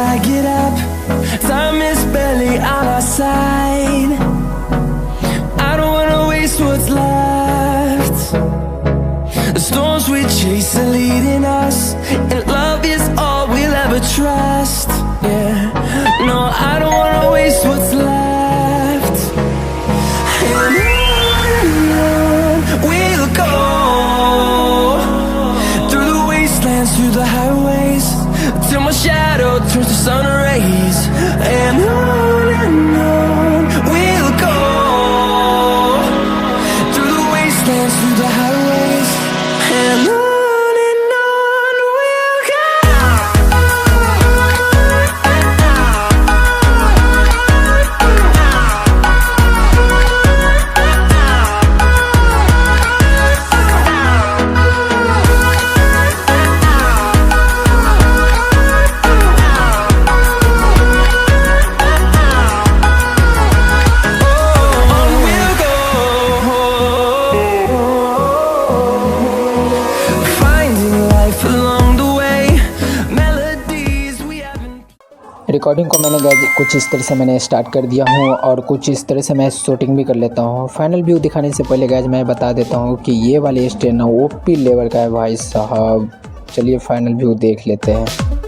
I get up. Time is barely on our side. I don't wanna waste what's left. The storms we chase are leading us, and love is all we'll ever trust. Yeah, no, I don't wanna waste what's left. And on we'll go, through the wastelands, through the highways, till my shadow turns to sun rays. And on we'll go, through the wastelands, through the highways, and on we'll go. Recording को मैंने guys कुछ इस तरह से मैंने start कर दिया हूँ और कुछ इस तरह से मैं शूटिंग भी कर लेता हूँ। फाइनल व्यू दिखाने से पहले गाइस मैं बता देता हूँ कि ये वाले स्टेज ना ओपी लेवल का है भाई साहब। चलिए फाइनल व्यू देख लेते हैं।